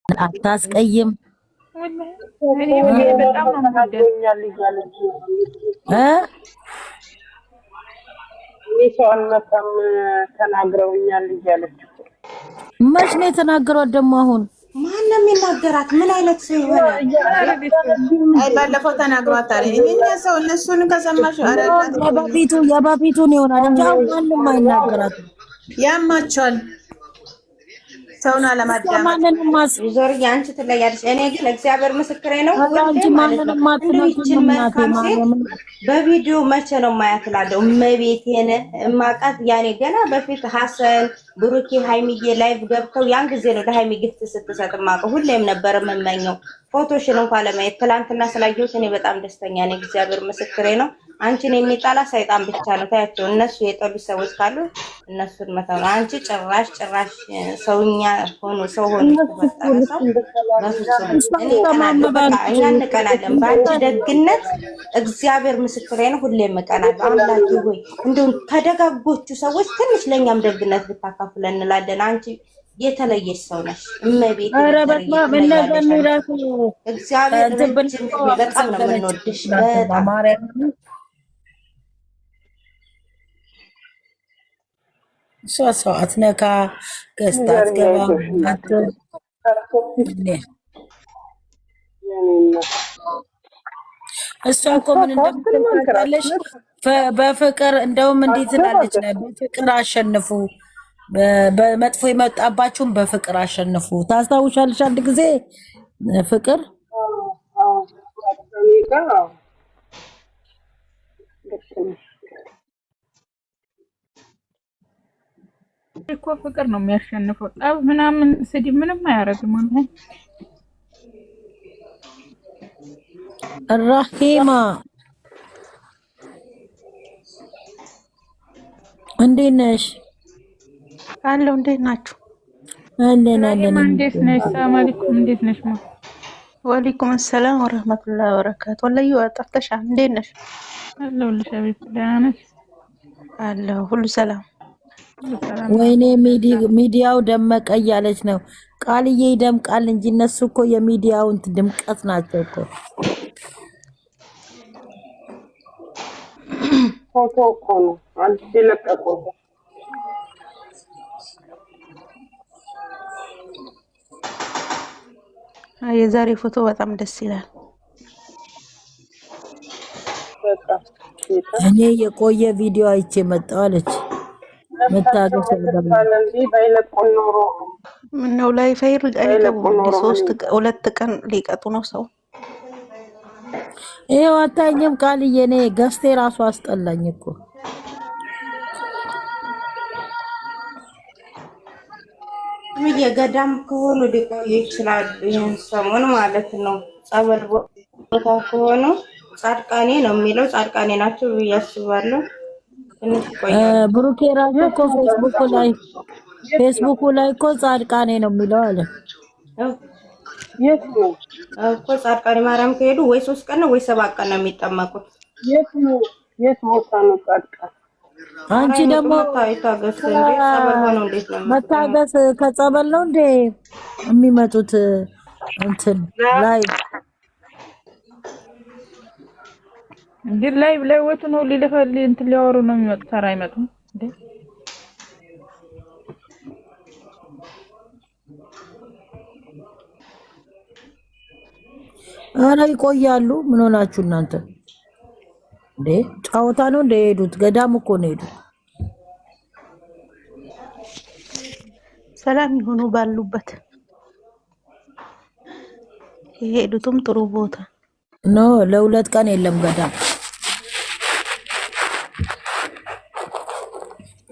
አታስቀይም በጣም ነው ተናግሮኛል እያለች ሰው አልመጣም ተናግረውኛል እያለች መች ነው የተናገሯት ደግሞ አሁን ማንም ይናገራት ምን አይነት ሰው ይሆናል? አይ ባለፈው ተናግሯታል። እኛ ሰው እነሱን ከሰማሽ አረጋት የባቢቱን ይሆናል እንጂ ማንም አይናገራት። ያማቸዋል ሰውና ለማዳመጥ ዞር ያንቺ ትለያለሽ። እኔ ግን እግዚአብሔር ምስክሬ ነው። አንቺ ማንንም ማትነኪም በቪዲዮ መቼ ነው ማያትላለው እመቤቴን እማቃት ያኔ ገና በፊት ሐሰን ብሩኪ ሃይሚዬ ላይቭ ገብተው ያን ጊዜ ነው ለሃይሚ ግፍት ስትሰጥ ማቀው ሁሌም ነበር የምመኘው ፎቶሽን እንኳን ለማየት ትላንትና ስላየሁት እኔ በጣም ደስተኛ ነኝ። እግዚአብሔር ምስክሬ ነው። አንቺን የሚጣላ ሰይጣን ብቻ ነው። ታያቸው እነሱ የጠሉ ሰዎች ካሉ እነሱን መተው ነው። አንቺ ጭራሽ ሰውኛ ሆኖ ሰው ሆኖ ተፈጠረሰው እኛ እንቀናለን በአንቺ ደግነት። እግዚአብሔር ምስክሬ ነው። ሁሌም እቀናለሁ። አምላኬ ሆይ እንደው ከደጋጎቹ ሰዎች ትንሽ ለኛም ደግነት ብታካፍለን እንላለን። አንቺ የተለየሽ ሰው ነሽ እመቤቴ። እግዚአብሔር በጣም ነው የምንወድሽ። በጣም ሰው አትነካ ገስታት ገባ እሷ እኮ ምን እንደምትናገራለሽ በፍቅር እንደውም እንዴት ትላለች በፍቅር አሸንፉ በመጥፎ የመጣባችሁን በፍቅር አሸንፉ። ታስታውሻለሽ አንድ ጊዜ ፍቅር እኮ ፍቅር ነው የሚያሸንፈው። ጠብ ምናምን ስድብ ምንም አያረግም። ራሂማ እንዴት ነሽ? አለው እንዴት ናችሁ? አለን እንዴት ነሽ? ሰላም አለይኩም እንዴት ነሽ? ወአለይኩም ሰላም ወራህመቱላሂ ወበረካቱ። ወላሂ ጠፍተሻል። እንዴት ነሽ? አለሁልሽ አቤት። ደህና ነሽ? አለሁ ሁሉ ሰላም። ወይኔ ሚዲያው ደመቀ እያለች ነው። ቃልዬ ይደምቃል እንጂ እነሱ እኮ የሚዲያውን ድምቀት ናቸው እኮ። ፎቶ እኮ ነው አንቺ ለቀቀው። የዛሬ ፎቶ በጣም ደስ ይላል። እኔ የቆየ ቪዲዮ አይቼ መጣሁ አለች። መታገስ ምነው ላይ ፋይል አይገቡም? ሁለት ቀን ሊቀጡ ነው ሰው። ይሄው አታኝም ቃልዬ። እኔ ገስቴ ራሱ አስጠላኝ እኮ። የገዳም ከሆኑ ሊቆዩ ይችላል። ይህን ሰሞን ማለት ነው። ጸበል ቦታ ከሆኑ ጻድቃኔ ነው የሚለው ጻድቃኔ ናቸው ብዬ አስባለሁ። ብሩኬ ራሱ እኮ ፌስቡክ ላይ እኮ ጻድቃኔ ነው የሚለው አለ እኮ። ጻድቃኔ ማርያም ከሄዱ ወይ 3 ቀን ነው ወይ 7 ቀን ነው የሚጠመቁት። የት ቦታ ነው ጻድቃን? አንቺ ደግሞ መታገስ ከጸበል ነው እንዴ የሚመጡት? እንትን ላይ እንዴ ላይ ወጡ ነው ሊለፈል እንትን ሊያወሩ ነው የሚመጡት። ተራ አይመጡም እንዴ? ኧረ ይቆያሉ። ምን ሆናችሁ እናንተ እንዴ? ጫወታ ነው እንደ ሄዱት? ገዳም እኮ ነው ሄዱት። ሰላም ይሆኑ ባሉበት የሄዱትም ጥሩ ቦታ ነው። ለ2 ቀን የለም ገዳም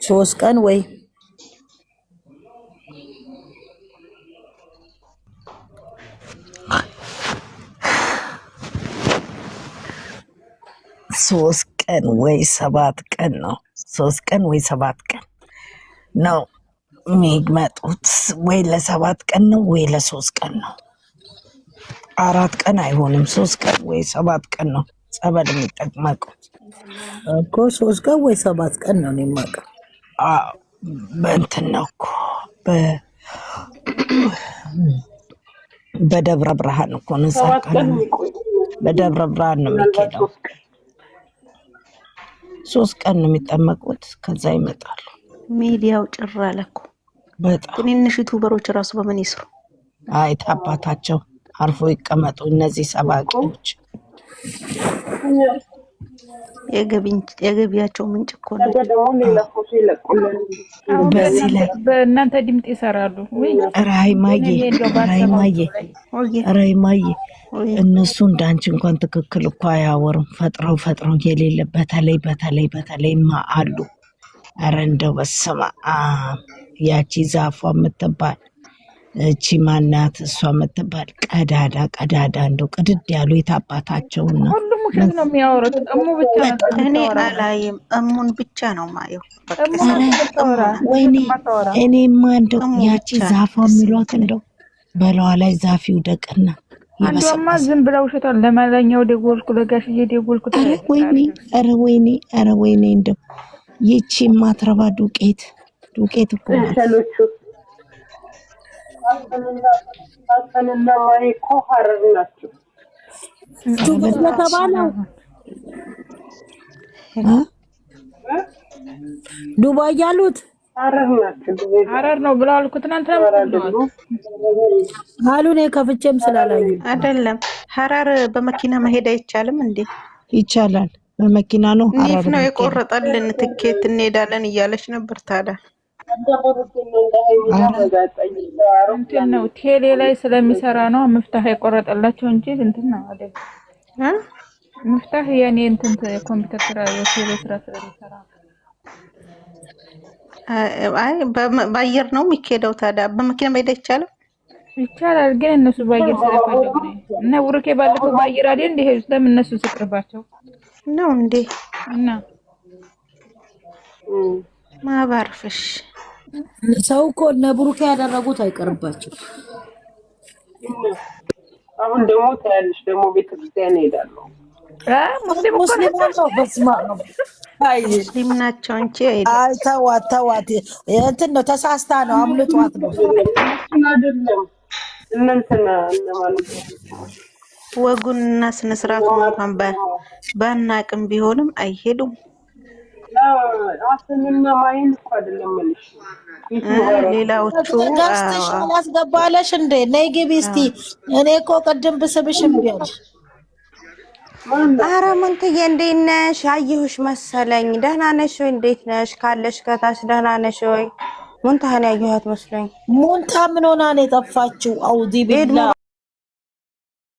3 ቀን ወይ 3 ቀን ወይ 7 ቀን ነው። 3 ቀን ወይ 7 ቀን ነው የሚመጡት። ወይ ለ7 ቀን ነው ወይ ለ3 ቀን ነው። 4 ቀን አይሆንም። 3 ቀን ወይ 7 ቀን ነው ጸበል የሚጠመቁት እኮ። 3 ቀን ወይ 7 ቀን ነው የማውቀው። በእንትን ነው እኮ በደብረ ብርሃን እኮ ነው ጻድቃን በደብረ ብርሃን ነው የሚኬደው። 3 ቀን ነው የሚጠመቁት ከዛ ይመጣሉ። ሚዲያው ጭራ አለኩ። በጣም ትንንሽ ዩቲዩበሮች ራሱ በምን ይስሩ? አይ ታባታቸው አርፎ ይቀመጡ እነዚህ ሰባቂዎች። የገቢያቸው ምንጭ እኮ ነው። በዚህ ላይ በእናንተ ድምጽ ይሰራሉ ወይ? ራይማዬ እነሱ እንዳንቺ እንኳን ትክክል እኮ አያወሩም። ፈጥረው የሌለ በተለይማ አሉ። ኧረ እንደው በስመ አብ ያቺ ዛፏ የምትባል እቺ ማናት እሷ የምትባል ቀዳዳ እንደው ቅድድ ያሉ የታባታቸውና ሁሉም ውሸት ነው የሚያወሩት። እሙ ብቻ ነው እኔ አላየም። እሙን ብቻ ነው ማየው። እኔማ እንደው ያቺ ዛፏ የሚሏት እንደው በለዋ ላይ ዛፊው ደቅና አንዷማ ዝም ብላ ውሸታል። ለማለኛው ደጎልኩ ለጋሽዬ ደጎልኩ። ኧረ ወይኔ እንደው ይቺ ማትረባ ዱቄት እኮ ሰሎቹ አሰንና ማይኮ ሀረር ናቸው። ዱባይ ያሉት ሀረር ነው ብለዋል እኮ ትናንትና አሉ። እኔ ከፍቼም ስላላዩ አይደለም። ሀረር በመኪና መሄድ አይቻልም እንዴ? ይቻላል። በመኪና ነው ሀረር ነው የቆረጠልን ትኬት እንሄዳለን እያለች ነበር። ታዲያ እንትን ነው ቴሌ ላይ ስለሚሰራ ነው መፍታህ የቆረጠላቸው እንጂ እንትን ነው አይደል? መፍታህ ያኔ እንትን ኮምፒውተር ስራ የቴሌ ስራ ስለሚሰራ አይ በአየር ነው የሚኬደው። ታዲያ በመኪና መሄድ አይቻልም? ይቻላል፣ ግን እነሱ በአየር ስለፈለጉ ነው። እና ውርኬ ባለፈው በአየር አይደል እንደ ሄዱ ስለምን እነሱ ስቅርባቸው ነው እንዴ? እና ማባርፍሽ ሰው እኮ ለብሩኬ ያደረጉት አይቀርባቸው። አሁን ደግሞ ታያለሽ ደግሞ ቤተክርስቲያን ሄዳለሁ። ሙስሊም ነው በስማ ነው ሙስሊም ናቸው እንጂ አይ ተዋት እንትን ነው ተሳስታ ነው አምልጧት ነው አይደለም። እናንተና ማለት ወጉንና ስነ ስርዓቱን እንኳን ባናቅም ቢሆንም አይሄዱም። አሰንና ማይን እኮ አይደለም ማለት ሌላዎቹ ጋስተሽ አላስገባለሽ እንዴ? ነይ ግቢ እስቲ። እኔ እኮ ቅድም ብስብሽም ቢያልሽ ኧረ ምንትዬ እንዴት ነሽ? አየሁሽ መሰለኝ። ደህና ነሽ ወይ? እንዴት ነሽ? ካለሽ ከታች ደህና ነሽ ወይ? ሙንታህን ያየኋት መስሎኝ። ሙንታ ምን ሆና ነው የጠፋችው? አውዲ ቢላ